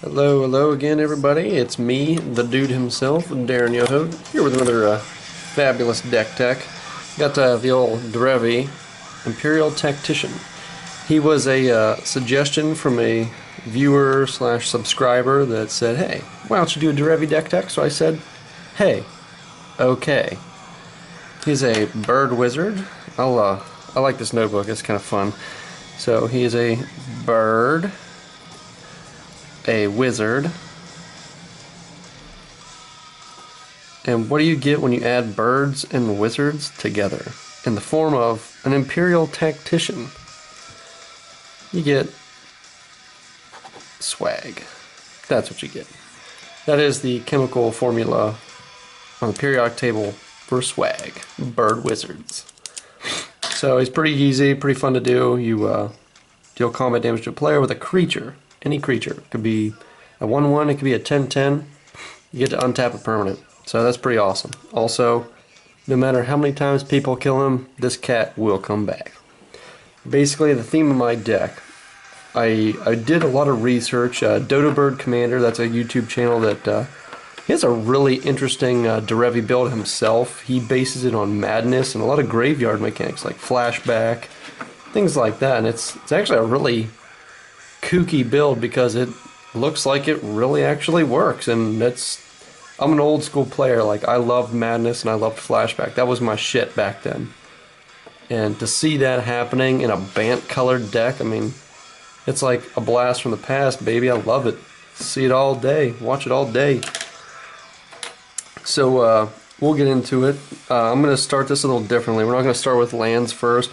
Hello again, everybody. It's me, the dude himself, Darren Yoho, here with another fabulous deck tech. Got the old Derevi Imperial Tactician. He was a suggestion from a viewer slash subscriber that said, "Hey, why don't you do a Derevi deck tech?" So I said, "Hey, okay." He's a bird wizard. I like this notebook. It's kind of fun. So he is a bird, a wizard, and what do you get when you add birds and wizards together in the form of an Imperial Tactician? You get swag. That's what you get. That is the chemical formula on the periodic table for swag. Bird wizards. So he's pretty easy, pretty fun to do. You deal combat damage to a player with a creature. Any creature. It could be a 1/1, it could be a 10/10. You get to untap a permanent. So that's pretty awesome. Also, no matter how many times people kill him, this cat will come back. Basically, the theme of my deck, I did a lot of research. Dodo Bird Commander, that's a YouTube channel that he has a really interesting Derevi build himself. He bases it on madness and a lot of graveyard mechanics like flashback, things like that. And it's actually a really kooky build because it looks like it really actually works. And I'm an old school player. Like, I loved madness and I loved flashback. That was my shit back then. And to see that happening in a Bant colored deck, I mean, it's like a blast from the past, baby. I love it. See it all day. Watch it all day. So we'll get into it. I'm going to start this a little differently. We're not going to start with lands first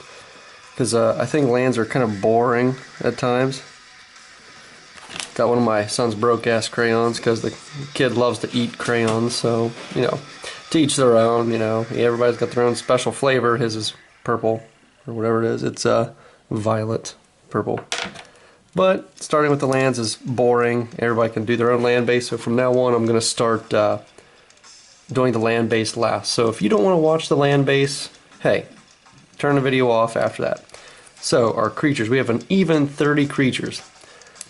because I think lands are kind of boring at times. Got one of my son's broke-ass crayons because the kid loves to eat crayons, so, you know, to each their own, you know. Everybody's got their own special flavor. His is purple, or whatever it is. It's violet purple. But starting with the lands is boring. Everybody can do their own land base, so from now on I'm going to start doing the land base last. So if you don't want to watch the land base, hey, turn the video off after that. So our creatures, we have an even 30 creatures.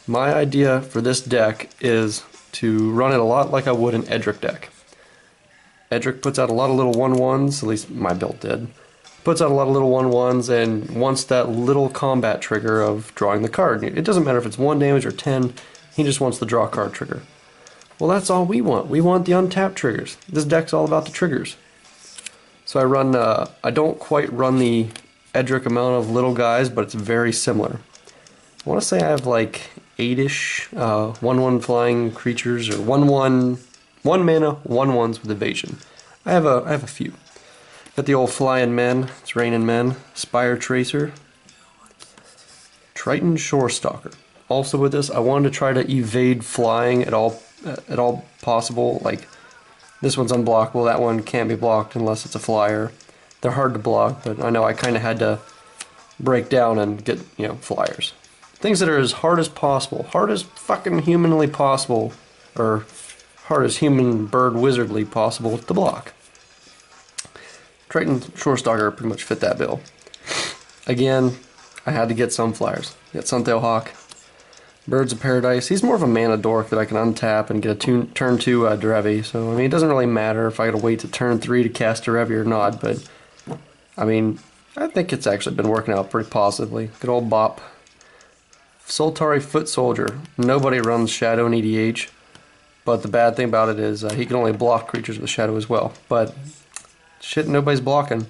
My idea for this deck is to run it a lot like I would an Edric deck. Edric puts out a lot of little 1/1s, at least my build did. Puts out a lot of little 1/1s and wants that little combat trigger of drawing the card. It doesn't matter if it's 1 damage or 10, he just wants the draw card trigger. Well, that's all we want. We want the untapped triggers. This deck's all about the triggers. So I run, I don't quite run the Edric amount of little guys, but it's very similar. I want to say I have like 8-ish 1/1 flying creatures, or 1 mana 1/1s with evasion. I have a few. Got the old Flying Men, it's Raining Men, Spire Tracer, Triton Shorestalker. Also with this, I wanted to try to evade flying at all possible. Like, this one's unblockable, that one can't be blocked unless it's a flyer. They're hard to block, but I know I kind of had to break down and get, you know, flyers. Things that are as hard as possible, hard as fucking humanly possible, or hard as human bird wizardly possible to block. Triton Shorestalker pretty much fit that bill. Again, I had to get some flyers. Got Suntail Hawk, Birds of Paradise. He's more of a mana dork that I can untap and get a turn 2 Derevi. So, I mean, it doesn't really matter if I gotta wait to turn 3 to cast Derevi or not, but, I mean, I think it's actually been working out pretty positively. Good old bop. Solitary Foot Soldier. Nobody runs Shadow in EDH, but the bad thing about it is he can only block creatures with Shadow as well. But shit, nobody's blocking.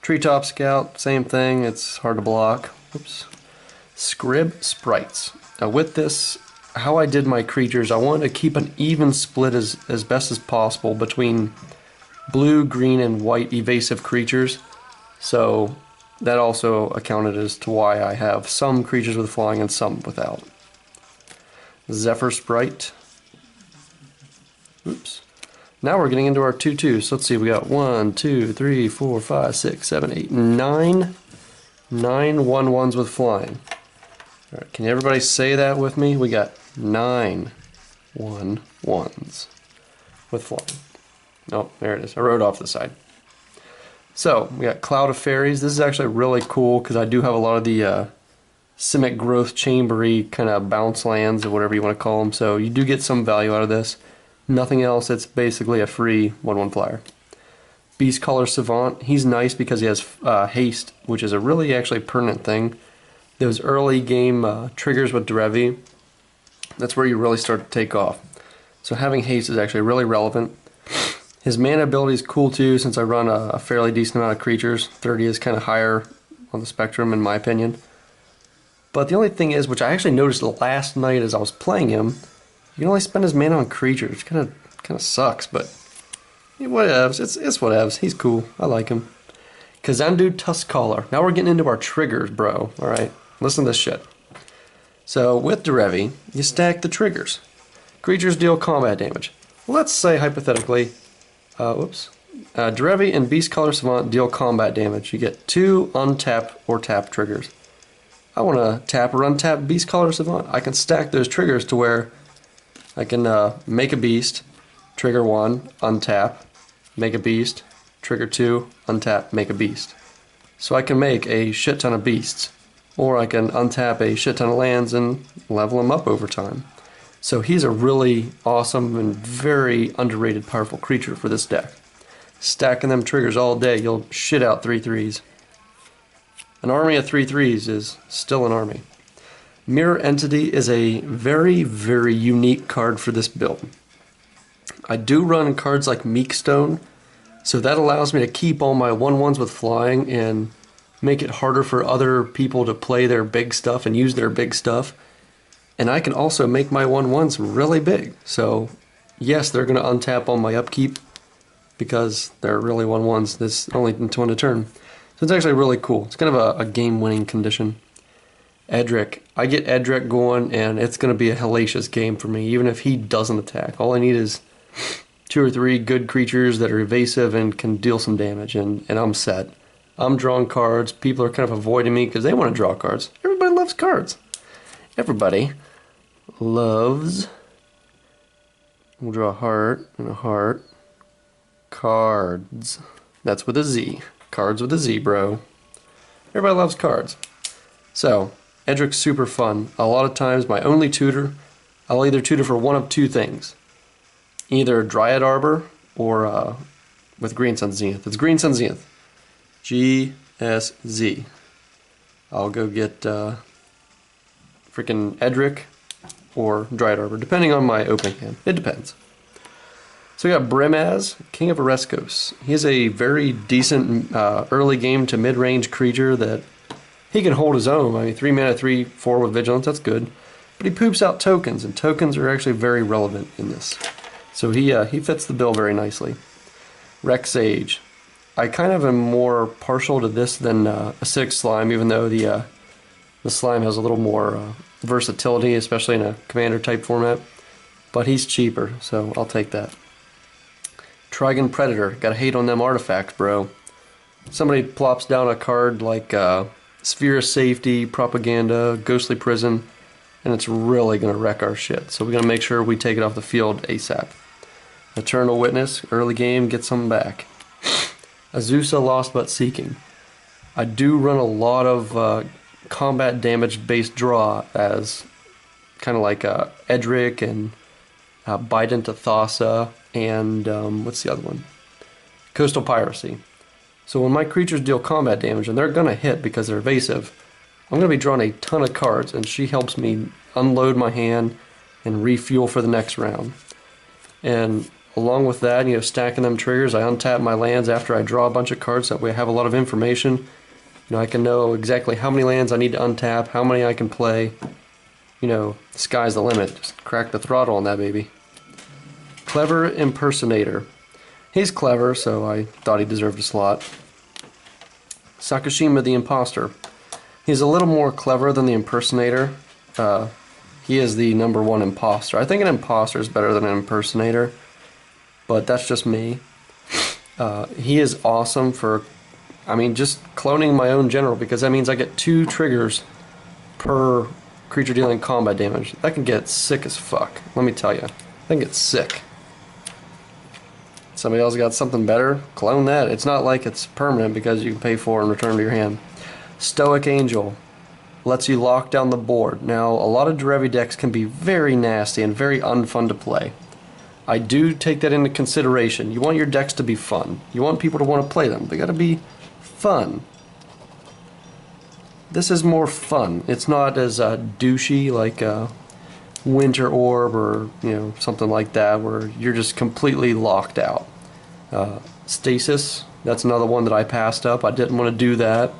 Treetop Scout, same thing. It's hard to block. Oops. Scrib Sprites. Now with this, how I did my creatures, I wanted to keep an even split as best as possible between blue, green, and white evasive creatures. So that also accounted as to why I have some creatures with flying and some without. Zephyr Sprite. Oops. Now we're getting into our 2/2. So let's see, we got 1, 2, 3, 4, 5, 6, 7, 8, 9 1/1s with flying. Alright, can everybody say that with me? We got 9 1/1s with flying. Oh, there it is. I wrote off the side. So we got Cloud of Fairies. This is actually really cool because I do have a lot of the Simic growth chambery kind of bounce lands or whatever you want to call them. So you do get some value out of this. Nothing else. It's basically a free 1/1 flyer. Beast Caller Savant. He's nice because he has haste, which is a really actually pertinent thing. Those early game triggers with Derevi, that's where you really start to take off. So having haste is actually really relevant. His mana ability is cool too, since I run a fairly decent amount of creatures. 30 is kind of higher on the spectrum in my opinion. But the only thing is, which I actually noticed last night as I was playing him, you can only spend his mana on creatures, which kind of sucks, but yeah, whatevs. It's whatevs. He's cool. I like him. Kazandu Tuskcaller. Now we're getting into our triggers, bro. Alright, listen to this shit. So with Derevi, you stack the triggers. Creatures deal combat damage. Let's say hypothetically, Derevi and Beast Caller Savant deal combat damage. You get 2 untap or tap triggers. I want to tap or untap Beast Caller Savant. I can stack those triggers to where I can make a beast, trigger 1, untap, make a beast, trigger 2, untap, make a beast. So I can make a shit ton of beasts, or I can untap a shit ton of lands and level them up over time. So he's a really awesome and very underrated powerful creature for this deck. Stacking them triggers all day, you'll shit out 3/3s. An army of 3/3s is still an army. Mirror Entity is a very, very unique card for this build. I do run cards like Meekstone, so that allows me to keep all my 1/1s with flying and make it harder for other people to play their big stuff and use their big stuff. And I can also make my 1/1s really big. So yes, they're going to untap on my upkeep because they're really 1/1s. This only into 1 a turn. So it's actually really cool. It's kind of a game-winning condition. Edric. I get Edric going and it's going to be a hellacious game for me, even if he doesn't attack. All I need is 2 or 3 good creatures that are evasive and can deal some damage, and I'm set. I'm drawing cards. People are kind of avoiding me because they want to draw cards. Everybody loves cards. Everybody loves. We'll draw a heart and a heart. Cards. That's with a Z. Cards with a Z, bro. Everybody loves cards. So, Edric's super fun. A lot of times, my only tutor, I'll either tutor for one of 2 things. Either Dryad Arbor or with Green Sun Zenith. It's Green Sun Zenith. GSZ. I'll go get freaking Edric or Dryad Arbor, depending on my opening hand. It depends. So we got Brimaz, King of Oreskos. He's a very decent early game to mid-range creature that he can hold his own. I mean, 3 mana, 3/4 with Vigilance, that's good. But he poops out tokens, and tokens are actually very relevant in this. So he fits the bill very nicely. Rex Sage. I kind of am more partial to this than Acidic Slime, even though the slime has a little more versatility, especially in a commander type format. But he's cheaper, so I'll take that. Trigon Predator. Gotta hate on them artifacts, bro. Somebody plops down a card like Sphere of Safety, Propaganda, Ghostly Prison, and it's really gonna wreck our shit. So we're gonna make sure we take it off the field ASAP. Eternal Witness. Early game, get some back. Azusa Lost But Seeking. I do run a lot of combat damage based draw as kind of like Edric and Bite into Thassa and what's the other one? Coastal Piracy. So when my creatures deal combat damage, and they're going to hit because they're evasive, I'm going to be drawing a ton of cards, and she helps me unload my hand and refuel for the next round. And along with that, stacking them triggers, I untap my lands after I draw a bunch of cards. That way I have a lot of information. I can know exactly how many lands I need to untap, how many I can play. Sky's the limit. Just crack the throttle on that baby. Clever Impersonator. He's clever, so I thought he deserved a slot. Sakashima the Imposter. He's a little more clever than the Impersonator. He is the #1 imposter. I think an imposter is better than an impersonator, but that's just me. He is awesome for, just cloning my own general, because that means I get 2 triggers per creature dealing combat damage. That can get sick as fuck, let me tell you. That can get sick. Somebody else got something better? Clone that. It's not like it's permanent because you can pay for it and return to your hand. Stoic Angel. lets you lock down the board. Now, a lot of Derevi decks can be very nasty and very unfun to play. I do take that into consideration. You want your decks to be fun. You want people to want to play them. They gotta be fun. This is more fun. It's not as douchey like Winter Orb or something like that where you're just completely locked out. Stasis, that's another one that I passed up. I didn't want to do that.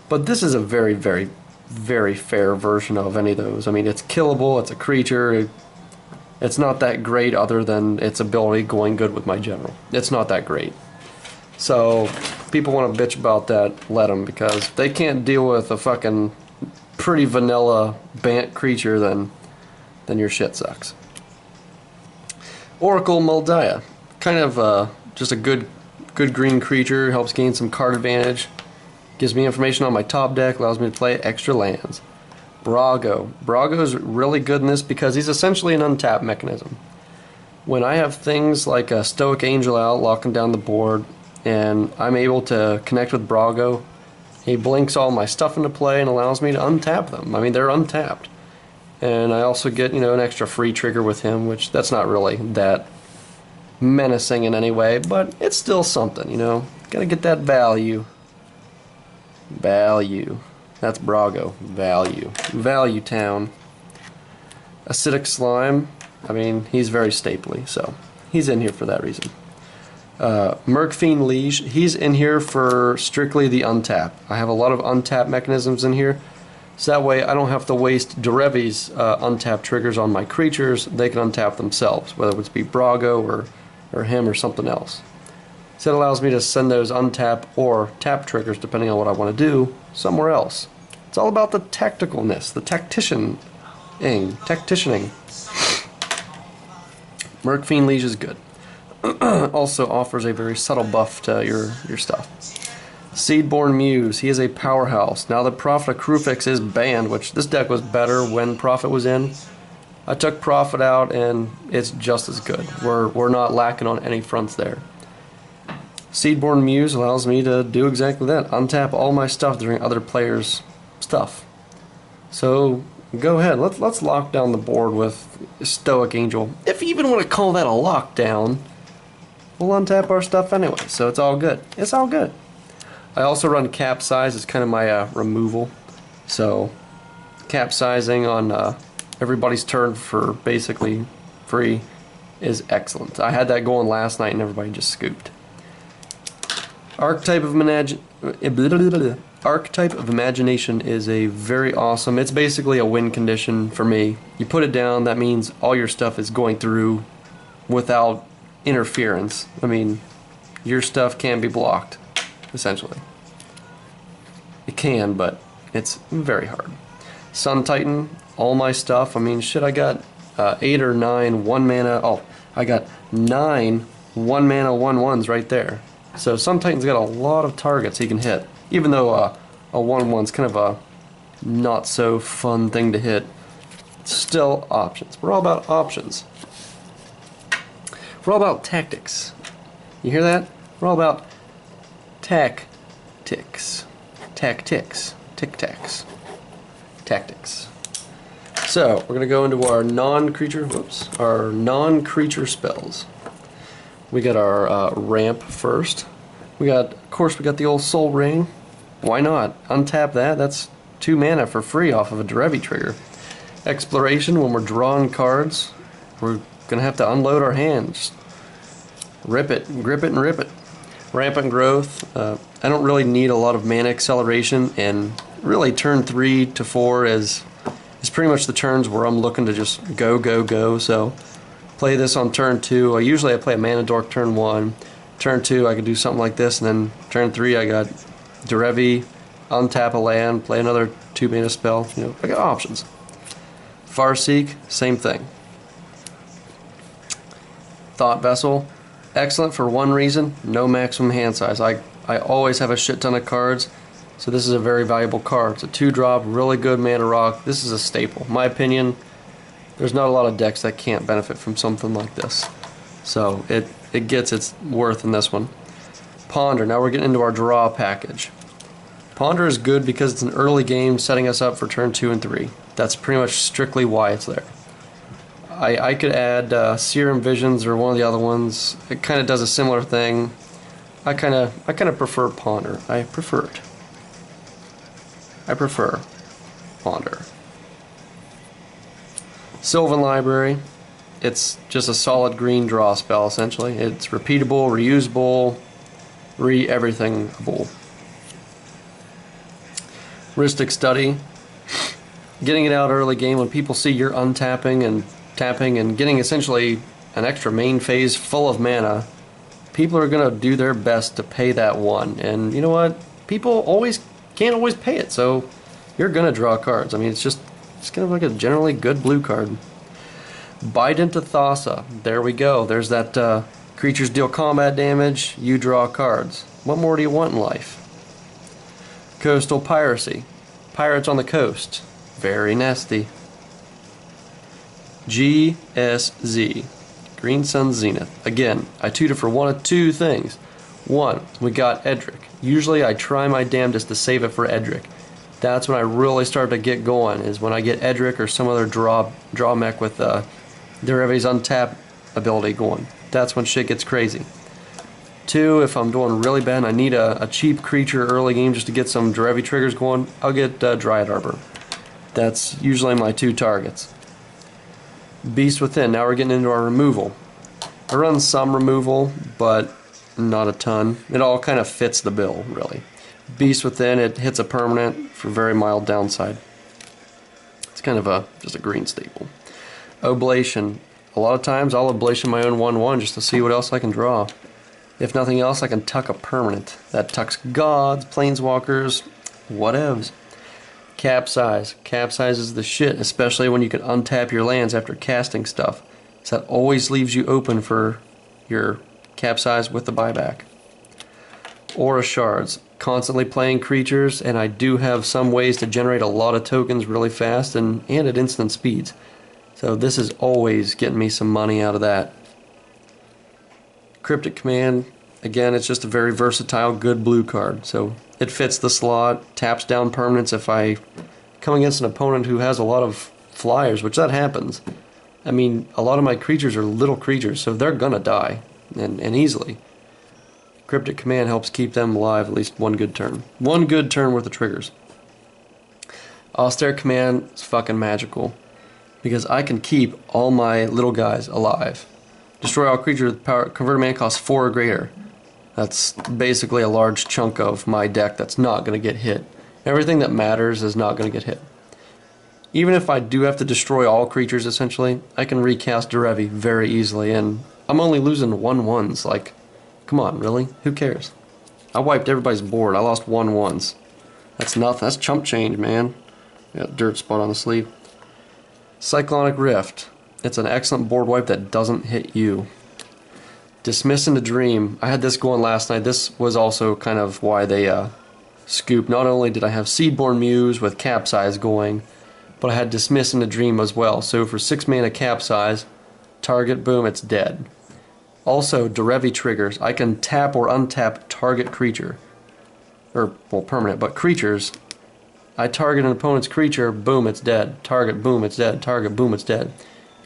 But this is a very, very, very fair version of any of those. I mean, it's killable, it's a creature, it's not that great other than its ability going good with my general. It's not that great. So, people want to bitch about that, let them, because if they can't deal with a fucking pretty vanilla Bant creature, then your shit sucks. Oracle Moldiah, kind of just a good green creature, helps gain some card advantage, gives me information on my top deck, allows me to play extra lands. Brago. Brago's really good in this because he's essentially an untap mechanism. When I have things like a Stoic Angel out locking down the board and I'm able to connect with Brago, he blinks all my stuff into play and allows me to untap them. I mean, they're untapped. And I also get, an extra free trigger with him, which that's not really that menacing in any way, but it's still something, Gotta get that value. Value. That's Brago. Value. Value Town. Acidic Slime. I mean, he's very stapley, so he's in here for that reason. Mercfiend Liege. He's in here for strictly the untap. I have a lot of untap mechanisms in here, so that way I don't have to waste Derevi's untap triggers on my creatures. They can untap themselves, whether it's be Brago or him or something else. So it allows me to send those untap or tap triggers, depending on what I want to do, somewhere else. It's all about the tacticalness, the tacticianing. Mercfiend Liege is good. Also offers a very subtle buff to your stuff. Seedborn Muse, he is a powerhouse. Now that Prophet of Kruphix is banned, which this deck was better when Prophet was in, I took Prophet out and it's just as good. We're not lacking on any fronts there. Seedborn Muse allows me to do exactly that. Untap all my stuff during other players' stuff. So go ahead, let's lock down the board with Stoic Angel. If you even want to call that a lockdown, we'll untap our stuff anyway, so it's all good. It's all good. I also run Capsize as kind of my removal. So capsizing on everybody's turn for basically free is excellent. I had that going last night and everybody just scooped. Archetype of Imagination is a very awesome, it's basically a win condition for me. You put it down, that means all your stuff is going through without interference. I mean, your stuff can be blocked, essentially. It can, but it's very hard. Sun Titan, all my stuff, I mean, shit, I got 8 or 9 1-mana, I got 9 1-mana 1/1s right there. So Sun Titan's got a lot of targets he can hit. Even though a 1/1's kind of a not so fun thing to hit, still options. We're all about options. We're all about tactics. You hear that? We're all about tactics. Tactics. Tic-tacs. Tactics. So, we're going to go into our non-creature spells. We got our ramp first. Of course, we got the old Soul Ring. Why not? Untap that. That's 2 mana for free off of a Derevi trigger. Exploration, when we're drawing cards, we're going to have to unload our hands. Rip it, grip it, and rip it. Rampant Growth. I don't really need a lot of mana acceleration, and really turn 3 to 4 is pretty much the turns where I'm looking to just go. So play this on turn 2. Usually I play a Mana Dork turn 1. Turn 2 I could do something like this, and then turn 3 I got Derevi, untap a land, play another 2 mana spell. I got options. Farseek, same thing. Thought Vessel, excellent for one reason: no maximum hand size. I always have a shit ton of cards, so this is a very valuable card. It's a 2-drop, really good mana rock. This is a staple. In my opinion, there's not a lot of decks that can't benefit from something like this. So it gets its worth in this one. Ponder, now we're getting into our draw package. Ponder is good because it's an early game setting us up for turn 2 and 3. That's pretty much strictly why it's there. I could add Serum Visions or one of the other ones. It kind of does a similar thing. I kind of prefer Ponder. I prefer Ponder. Sylvan Library. It's just a solid green draw spell essentially. It's repeatable, reusable, everythingable. Rhystic Study. Getting it out early game when people see you're untapping and tapping and getting essentially an extra main phase full of mana, people are going to do their best to pay that one. And you know what? People can't always pay it, so you're going to draw cards. I mean, it's kind of like a generally good blue card. Bite into Thassa. There we go. There's that creatures deal combat damage, you draw cards. What more do you want in life? Coastal Piracy. Pirates on the coast. Very nasty. GSZ. Green Sun Zenith. Again, I tutor for one of two things. One, we got Edric. Usually I try my damnedest to save it for Edric. That's when I really start to get going, is when I get Edric or some other draw mech with Derevi's untap ability going. That's when shit gets crazy. Two, if I'm doing really bad and I need a cheap creature early game just to get some Derevi triggers going, I'll get Dryad Arbor. That's usually my two targets. Beast Within. Now we're getting into our removal. I run some removal, but not a ton. It all kind of fits the bill, really. Beast Within, it hits a permanent for very mild downside. It's kind of just a green staple. Oblation. A lot of times I'll Oblation my own 1/1 just to see what else I can draw. If nothing else, I can tuck a permanent. That tucks gods, planeswalkers, whatevs. Capsize. Capsize is the shit, especially when you can untap your lands after casting stuff. So that always leaves you open for your Capsize with the buyback. Aura Shards. Constantly playing creatures, and I do have some ways to generate a lot of tokens really fast and at instant speeds. So this is always getting me some money out of that. Cryptic Command. Again, it's just a very versatile, good blue card. So it fits the slot, taps down permanents if I come against an opponent who has a lot of flyers, which that happens. I mean, a lot of my creatures are little creatures, so they're gonna die, and easily. Cryptic Command helps keep them alive at least one good turn. One good turn worth of triggers. Austere Command is fucking magical, because I can keep all my little guys alive. Destroy all creatures with power, converted mana cost 4 or greater. That's basically a large chunk of my deck that's not going to get hit. Everything that matters is not going to get hit. Even if I do have to destroy all creatures, essentially, I can recast Derevi very easily, and I'm only losing 1/1s. Like, come on, really? Who cares? I wiped everybody's board. I lost 1/1s. That's nothing. That's chump change, man. Got a dirt spot on the sleeve. Cyclonic Rift. It's an excellent board wipe that doesn't hit you. Dismiss into Dream. I had this going last night. This was also kind of why they scooped. Not only did I have Seedborn Muse with Capsize going, but I had Dismiss into Dream as well. So for 6 mana Capsize, target, boom, it's dead. Also, Derevi triggers. I can tap or untap target creature. Or, well, permanent, but creatures. I target an opponent's creature, boom, it's dead. Target, boom, it's dead. Target, boom, it's dead.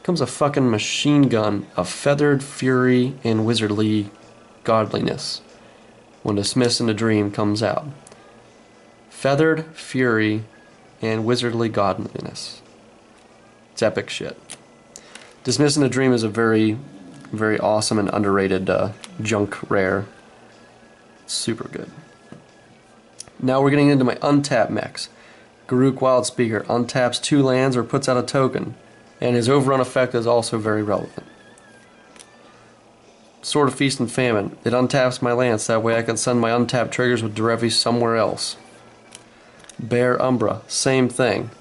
Comes a fucking machine gun of Feathered Fury and Wizardly Godliness when Dismiss into Dream comes out. Feathered Fury and Wizardly Godliness. It's epic shit. Dismiss into Dream is a very, very awesome and underrated junk rare. It's super good. Now we're getting into my untap mechs. Garruk Wildspeaker untaps 2 lands or puts out a token. And his overrun effect is also very relevant. Sword of Feast and Famine. It untaps my lands, that way I can send my untapped triggers with Derevi somewhere else. Bear Umbra. Same thing.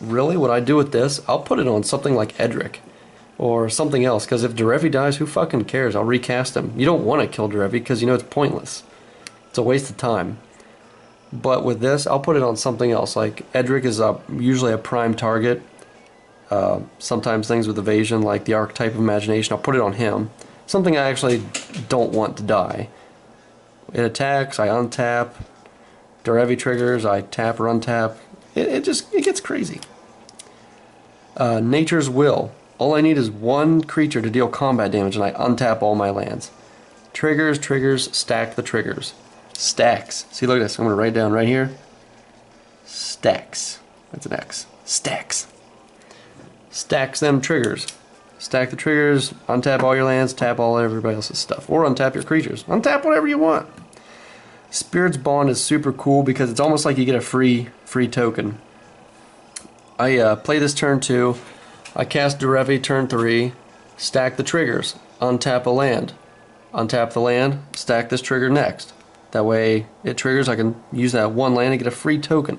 Really? What I do with this? I'll put it on something like Edric. Or something else, because if Derevi dies, who fucking cares? I'll recast him. You don't want to kill Derevi because you know it's pointless. It's a waste of time. But with this, I'll put it on something else. Like Edric is usually a prime target. Sometimes things with evasion, like the Archetype of Imagination, I'll put it on him. Something I actually don't want to die. It attacks, I untap, Derevi triggers, I tap or untap. It gets crazy. Nature's Will. All I need is one creature to deal combat damage, and I untap all my lands. Triggers, stack the triggers. Stacks. See, look at this. I'm going to write down right here. Stacks. That's an X. Stacks. Stacks them triggers. Stack the triggers, untap all your lands, tap all everybody else's stuff. Or untap your creatures. Untap whatever you want. Spirit's Bond is super cool because it's almost like you get a free token. I play this turn 2. I cast Derevi turn 3. Stack the triggers. Untap a land. Untap the land. Stack this trigger next. That way it triggers. I can use that one land and get a free token.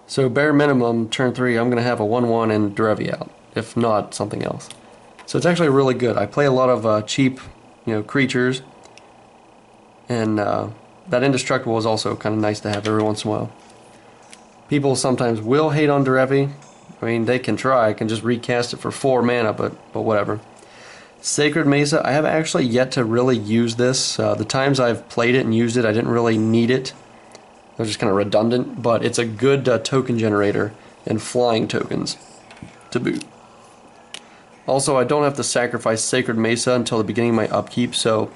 So bare minimum, turn 3, I'm going to have a 1/1 and Derevi out. If not, something else. So it's actually really good. I play a lot of cheap, creatures. And that indestructible is also kind of nice to have every once in a while. People sometimes will hate on Derevi. I mean, they can try. I can just recast it for 4 mana, but whatever. Sacred Mesa, I have actually yet to really use this. The times I've played it and used it, I didn't really need it. It was just kind of redundant, but it's a good token generator and flying tokens to boot. Also, I don't have to sacrifice Sacred Mesa until the beginning of my upkeep, so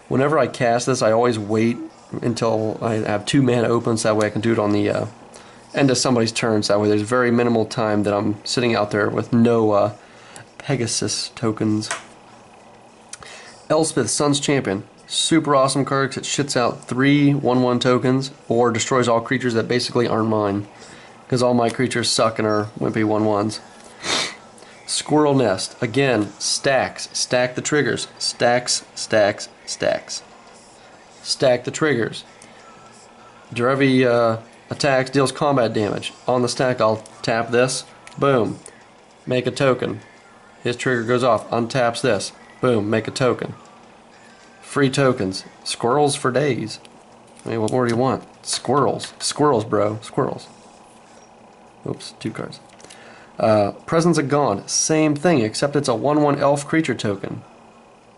whenever I cast this, I always wait until I have 2 mana open, so that way I can do it on the end of somebody's turn, so that way there's very minimal time that I'm sitting out there with no Pegasus tokens. Elspeth, Sun's Champion. Super awesome card because it shits out 3 1/1 tokens or destroys all creatures that basically aren't mine. Because all my creatures suck and are wimpy 1/1s. Squirrel Nest. Again, stacks. Stack the triggers. Stacks, stacks, stacks. Stack the triggers. Derevi attacks, deals combat damage. On the stack, I'll tap this. Boom. Make a token. His trigger goes off. Untaps this. Boom. Make a token. Free tokens. Squirrels for days. I mean, what more do you want? Squirrels. Squirrels, bro. Squirrels. Oops, 2 cards. Presence of Gone. Same thing, except it's a 1/1 elf creature token.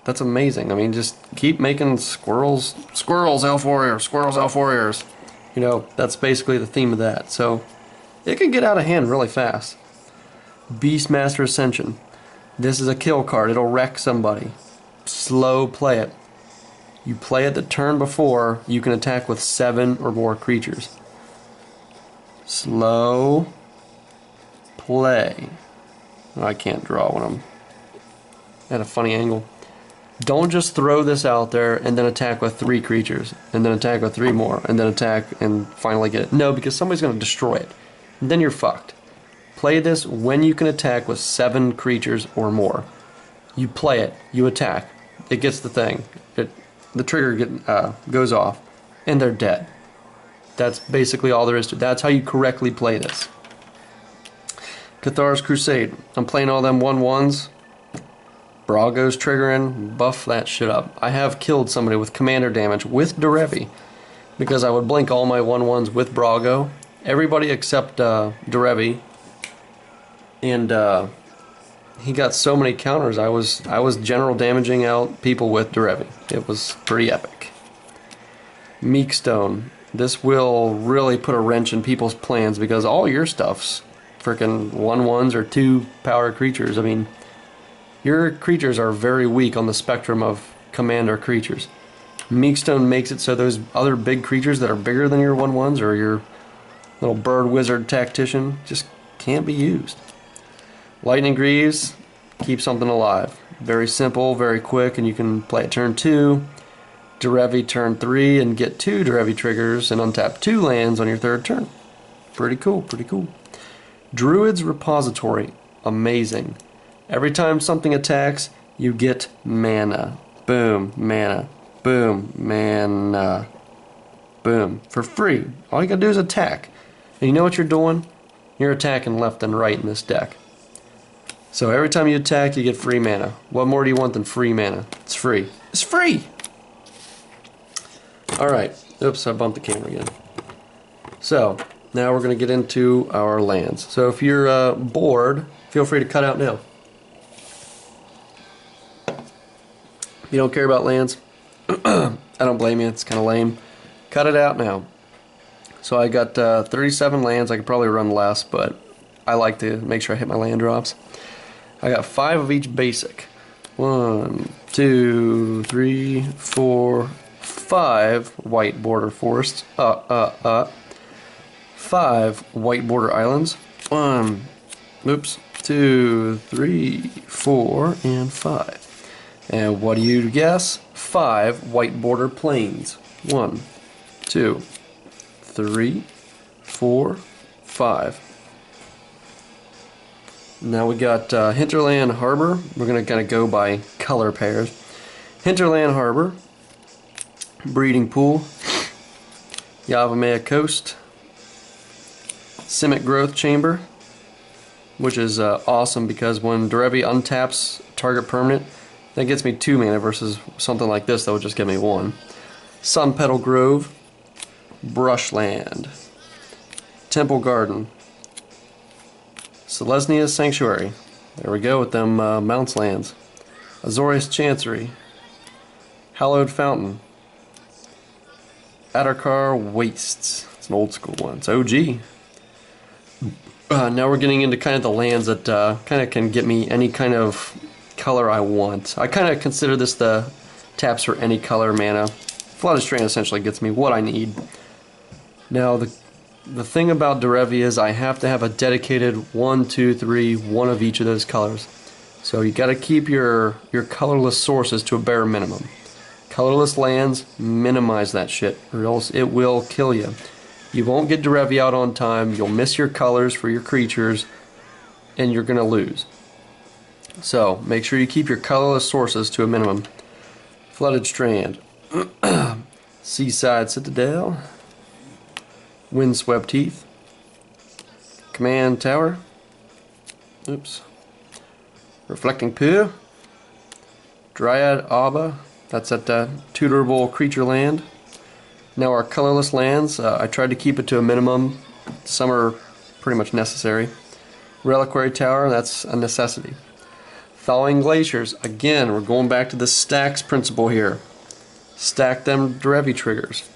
That's amazing. I mean, just keep making squirrels. Squirrels, elf warriors. Squirrels, elf warriors. That's basically the theme of that. So, it can get out of hand really fast. Beastmaster Ascension. This is a kill card. It'll wreck somebody. Slow play it. You play it the turn before, you can attack with 7 or more creatures. Slow play. Oh, I can't draw when I'm at a funny angle. Don't just throw this out there and then attack with 3 creatures, and then attack with 3 more, and then attack and finally get it. No, because somebody's going to destroy it. And then you're fucked. Play this when you can attack with 7 creatures or more. You play it, you attack, it gets the thing. The trigger goes off, and they're dead. That's basically all there is to it. That's how you correctly play this. Cathar's Crusade. I'm playing all them 1/1s. Brago's triggering, buff that shit up. I have killed somebody with commander damage with Derevi, because I would blink all my 1/1s with Brago. Everybody except Derevi. And he got so many counters, I was general damaging out people with Derevi. It was pretty epic. Meekstone. This will really put a wrench in people's plans because all your stuff's freaking 1/1s or 2 power creatures. I mean, your creatures are very weak on the spectrum of commander creatures. Meekstone makes it so those other big creatures that are bigger than your 1/1s or your little bird wizard tactician just can't be used. Lightning Greaves, keep something alive. Very simple, very quick, and you can play it turn 2, Derevi turn 3, and get 2 Derevi triggers and untap 2 lands on your 3rd turn. Pretty cool, pretty cool. Druid's Repository, amazing. Every time something attacks, you get mana. Boom, mana. Boom, mana. Boom. For free. All you gotta do is attack. And you know what you're doing? You're attacking left and right in this deck. So every time you attack, you get free mana. What more do you want than free mana? It's free. It's free! Alright. Oops, I bumped the camera again. So, now we're going to get into our lands. So if you're bored, feel free to cut out now. If you don't care about lands, I don't blame you. It's kind of lame. Cut it out now. So I got 37 lands. I could probably run less, but I like to make sure I hit my land drops. I got 5 of each basic. 1, 2, 3, 4, 5 white border forests. 5 white border islands. 1, oops, 2, 3, 4, and 5. And what do you guess? 5 white border plains. 1, 2, 3, 4, 5. Now we got Hinterland Harbor. We're going to kind of go by color pairs. Hinterland Harbor, Breeding Pool, Yavimaya Coast, Simic Growth Chamber, which is awesome because when Derevi untaps target permanent, that gets me 2 mana versus something like this that would just give me 1. Sun Petal Grove, Brushland, Temple Garden, Selesnya Sanctuary. There we go with them Mounts lands. Azorius Chancery, Hallowed Fountain, Addarkar Wastes. It's an old school one. It's OG. Now we're getting into kind of the lands that kind of can get me any kind of color I want. I kind of consider this the taps for any color mana. Flooded Strand essentially gets me what I need. Now the thing about Derevi is I have to have a dedicated 1, 2, 3, one of each of those colors. So you got to keep your colorless sources to a bare minimum. Colorless lands, minimize that shit, or else it will kill you. You won't get Derevi out on time, you'll miss your colors for your creatures, and you're going to lose. So make sure you keep your colorless sources to a minimum. Flooded Strand, Seaside Citadel, Windswept Heath, Command Tower, oops, Reflecting Pool, Dryad Abba, that's at tutorable creature land. Now our colorless lands, I tried to keep it to a minimum. Some are pretty much necessary. Reliquary Tower, that's a necessity. Thawing Glaciers, again, we're going back to the stacks principle here. Stack them Derevi triggers.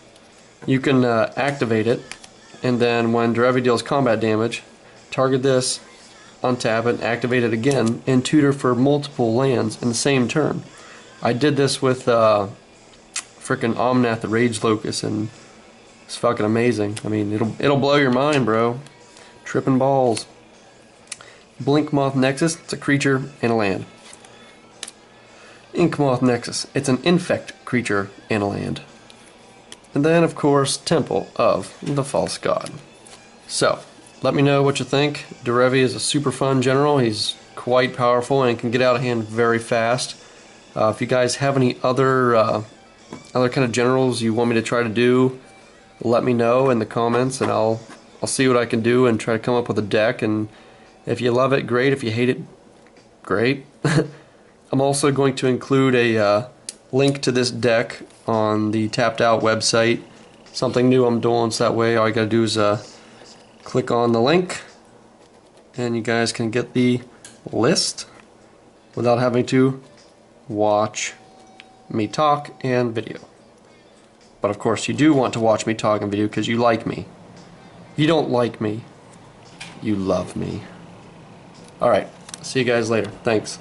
You can activate it, and then when Derevi deals combat damage, target this, untap it, activate it again, and tutor for multiple lands in the same turn. I did this with frickin' Omnath the Rage Locust, and it's fucking amazing. I mean, it'll blow your mind, bro. Tripping balls. Blinkmoth Nexus, it's a creature and a land. Inkmoth Nexus, it's an infect creature and a land. And then, of course, Temple of the False God. So, let me know what you think. Derevi is a super fun general. He's quite powerful and can get out of hand very fast. If you guys have any other kind of generals you want me to try to do, let me know in the comments, and I'll see what I can do and try to come up with a deck. And if you love it, great. If you hate it, great. I'm also going to include a link to this deck on the Tapped Out website. Something new I'm doing, so that way all you gotta do is click on the link, and you guys can get the list without having to watch me talk and video. But of course you do want to watch me talk and video because you like me. You don't like me, you love me. Alright, see you guys later. Thanks.